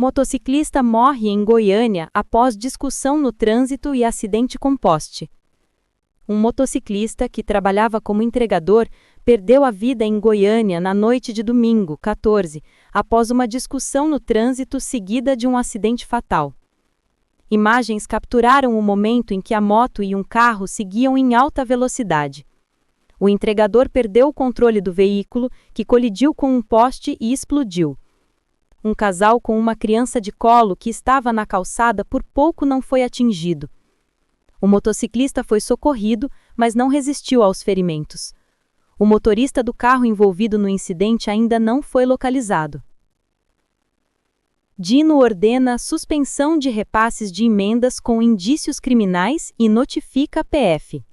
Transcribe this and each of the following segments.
Motociclista morre em Goiânia após discussão no trânsito e acidente com poste. Um motociclista que trabalhava como entregador perdeu a vida em Goiânia na noite de domingo, 14, após uma discussão no trânsito seguida de um acidente fatal. Imagens capturaram o momento em que a moto e um carro seguiam em alta velocidade. O entregador perdeu o controle do veículo, que colidiu com um poste e explodiu. Um casal com uma criança de colo que estava na calçada por pouco não foi atingido. O motociclista foi socorrido, mas não resistiu aos ferimentos. O motorista do carro envolvido no incidente ainda não foi localizado. Dino ordena suspensão de repasses de emendas com indícios criminais e notifica a PF.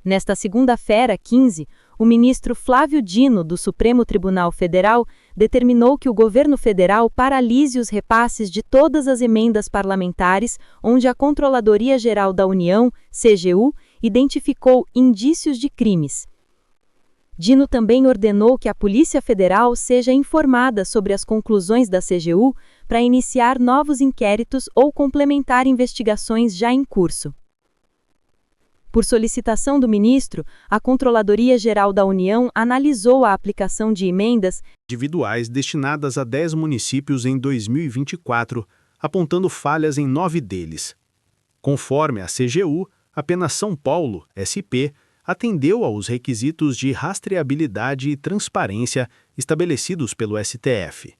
Nesta segunda-feira, 15, o ministro Flávio Dino, do Supremo Tribunal Federal, determinou que o governo federal paralise os repasses de todas as emendas parlamentares onde a Controladoria Geral da União, CGU, identificou indícios de crimes. Dino também ordenou que a Polícia Federal seja informada sobre as conclusões da CGU para iniciar novos inquéritos ou complementar investigações já em curso. Por solicitação do ministro, a Controladoria Geral da União analisou a aplicação de emendas individuais destinadas a 10 municípios em 2024, apontando falhas em 9 deles. Conforme a CGU, apenas São Paulo, SP, atendeu aos requisitos de rastreabilidade e transparência estabelecidos pelo STF.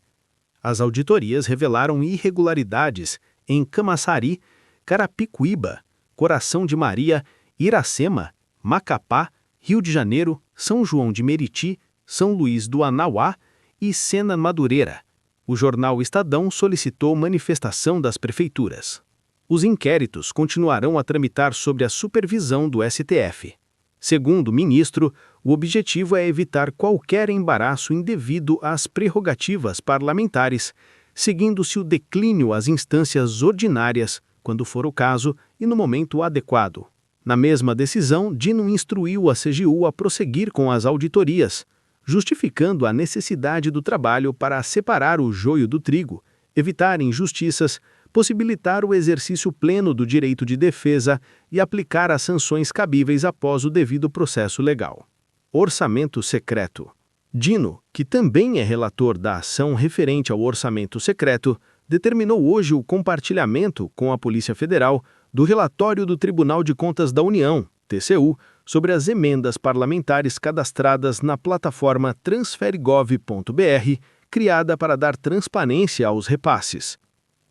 As auditorias revelaram irregularidades em Camaçari, Carapicuíba, Coração de Maria, Iracema, Macapá, Rio de Janeiro, São João de Meriti, São Luís do Anauá e Sena Madureira. O jornal Estadão solicitou manifestação das prefeituras. Os inquéritos continuarão a tramitar sob a supervisão do STF. Segundo o ministro, o objetivo é evitar qualquer embaraço indevido às prerrogativas parlamentares, seguindo-se o declínio às instâncias ordinárias, quando for o caso e no momento adequado. Na mesma decisão, Dino instruiu a CGU a prosseguir com as auditorias, justificando a necessidade do trabalho para separar o joio do trigo, evitar injustiças, possibilitar o exercício pleno do direito de defesa e aplicar as sanções cabíveis após o devido processo legal. Orçamento secreto. Dino, que também é relator da ação referente ao orçamento secreto, determinou hoje o compartilhamento com a Polícia Federal do relatório do Tribunal de Contas da União, TCU, sobre as emendas parlamentares cadastradas na plataforma transferegov.br, criada para dar transparência aos repasses.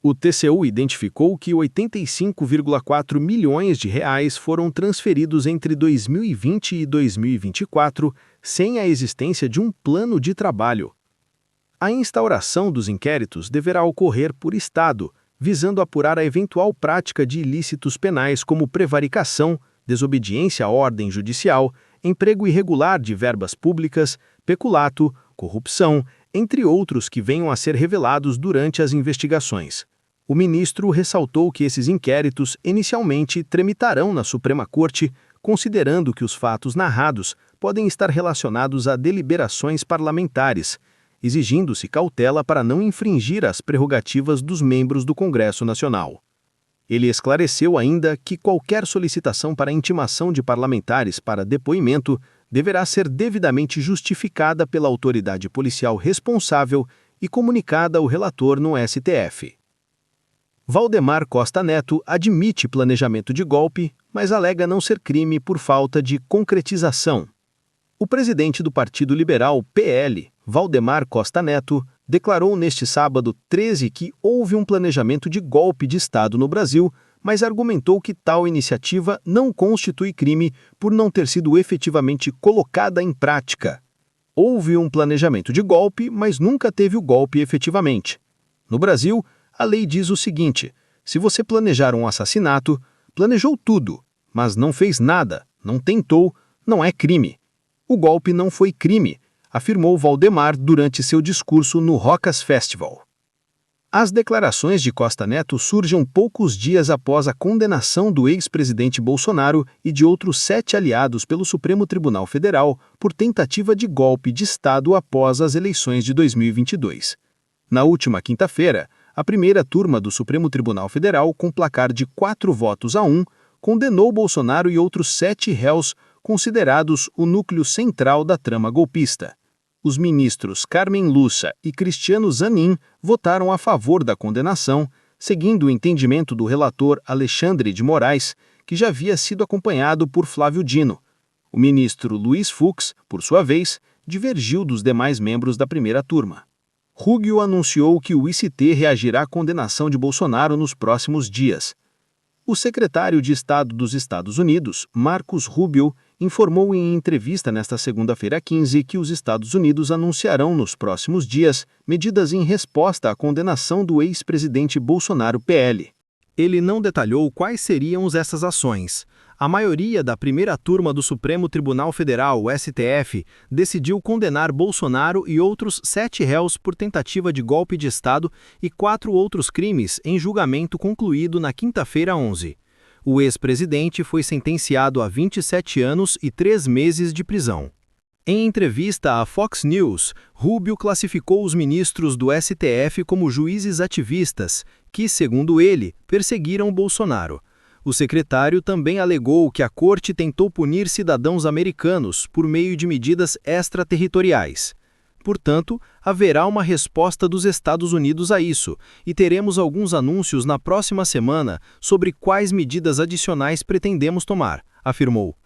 O TCU identificou que 85,4 milhões de reais foram transferidos entre 2020 e 2024, sem a existência de um plano de trabalho. A instauração dos inquéritos deverá ocorrer por estado, visando apurar a eventual prática de ilícitos penais como prevaricação, desobediência à ordem judicial, emprego irregular de verbas públicas, peculato, corrupção, entre outros que venham a ser revelados durante as investigações. O ministro ressaltou que esses inquéritos inicialmente tramitarão na Suprema Corte, considerando que os fatos narrados podem estar relacionados a deliberações parlamentares, exigindo-se cautela para não infringir as prerrogativas dos membros do Congresso Nacional. Ele esclareceu ainda que qualquer solicitação para intimação de parlamentares para depoimento deverá ser devidamente justificada pela autoridade policial responsável e comunicada ao relator no STF. Valdemar Costa Neto admite planejamento de golpe, mas alega não ser crime por falta de concretização. O presidente do Partido Liberal, PL, Valdemar Costa Neto, declarou neste sábado 13 que houve um planejamento de golpe de Estado no Brasil, mas argumentou que tal iniciativa não constitui crime por não ter sido efetivamente colocada em prática. Houve um planejamento de golpe, mas nunca teve o golpe efetivamente. No Brasil, a lei diz o seguinte: se você planejar um assassinato, planejou tudo, mas não fez nada, não tentou, não é crime. O golpe não foi crime, afirmou Valdemar durante seu discurso no Rocas Festival. As declarações de Costa Neto surgem poucos dias após a condenação do ex-presidente Bolsonaro e de outros 7 aliados pelo Supremo Tribunal Federal por tentativa de golpe de Estado após as eleições de 2022. Na última quinta-feira, a primeira turma do Supremo Tribunal Federal, com placar de 4-1, condenou Bolsonaro e outros 7 réus considerados o núcleo central da trama golpista. Os ministros Carmen Lúcia e Cristiano Zanin votaram a favor da condenação, seguindo o entendimento do relator Alexandre de Moraes, que já havia sido acompanhado por Flávio Dino. O ministro Luiz Fux, por sua vez, divergiu dos demais membros da primeira turma. Rubio anunciou que o ICT reagirá à condenação de Bolsonaro nos próximos dias. O secretário de Estado dos Estados Unidos, Marcos Rubio, informou em entrevista nesta segunda-feira 15 que os Estados Unidos anunciarão nos próximos dias medidas em resposta à condenação do ex-presidente Bolsonaro PL. Ele não detalhou quais seriam essas ações. A maioria da primeira turma do Supremo Tribunal Federal, o STF, decidiu condenar Bolsonaro e outros 7 réus por tentativa de golpe de Estado e 4 outros crimes em julgamento concluído na quinta-feira 11. O ex-presidente foi sentenciado a 27 anos e 3 meses de prisão. Em entrevista à Fox News, Rubio classificou os ministros do STF como juízes ativistas que, segundo ele, perseguiram Bolsonaro. O secretário também alegou que a corte tentou punir cidadãos americanos por meio de medidas extraterritoriais. Portanto, haverá uma resposta dos Estados Unidos a isso, e teremos alguns anúncios na próxima semana sobre quais medidas adicionais pretendemos tomar, afirmou.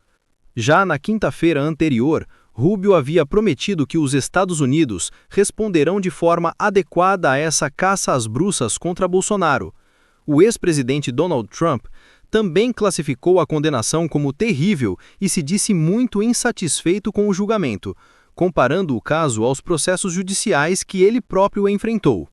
Já na quinta-feira anterior, Rubio havia prometido que os Estados Unidos responderão de forma adequada a essa caça às bruxas contra Bolsonaro. O ex-presidente Donald Trump também classificou a condenação como terrível e se disse muito insatisfeito com o julgamento, comparando o caso aos processos judiciais que ele próprio enfrentou.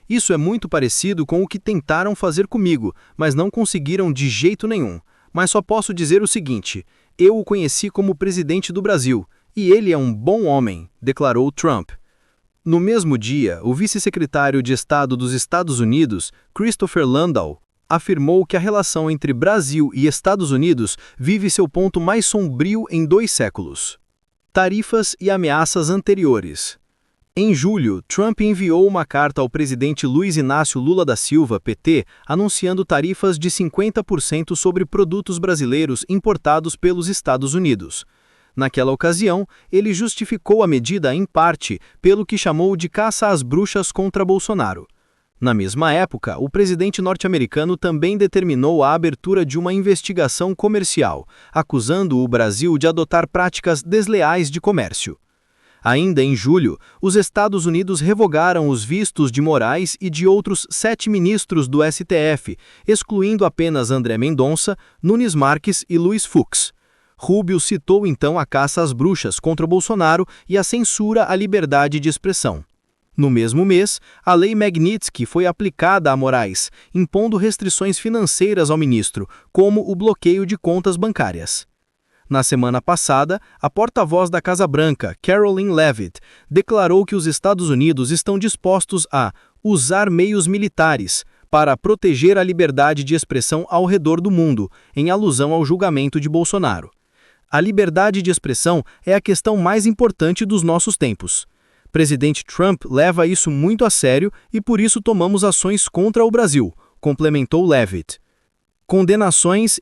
Isso é muito parecido com o que tentaram fazer comigo, mas não conseguiram de jeito nenhum. Mas só posso dizer o seguinte: eu o conheci como presidente do Brasil, e ele é um bom homem, declarou Trump. No mesmo dia, o vice-secretário de Estado dos Estados Unidos, Christopher Landau, afirmou que a relação entre Brasil e Estados Unidos vive seu ponto mais sombrio em 2 séculos. Tarifas e ameaças anteriores. Em julho, Trump enviou uma carta ao presidente Luiz Inácio Lula da Silva, PT, anunciando tarifas de 50% sobre produtos brasileiros importados pelos Estados Unidos. Naquela ocasião, ele justificou a medida, em parte, pelo que chamou de caça às bruxas contra Bolsonaro. Na mesma época, o presidente norte-americano também determinou a abertura de uma investigação comercial, acusando o Brasil de adotar práticas desleais de comércio. Ainda em julho, os Estados Unidos revogaram os vistos de Moraes e de outros 7 ministros do STF, excluindo apenas André Mendonça, Nunes Marques e Luiz Fux. Rubio citou então a caça às bruxas contra Bolsonaro e a censura à liberdade de expressão. No mesmo mês, a Lei Magnitsky foi aplicada a Moraes, impondo restrições financeiras ao ministro, como o bloqueio de contas bancárias. Na semana passada, a porta-voz da Casa Branca, Caroline Leavitt, declarou que os Estados Unidos estão dispostos a usar meios militares para proteger a liberdade de expressão ao redor do mundo, em alusão ao julgamento de Bolsonaro. A liberdade de expressão é a questão mais importante dos nossos tempos. Presidente Trump leva isso muito a sério e por isso tomamos ações contra o Brasil, complementou Leavitt. Condenações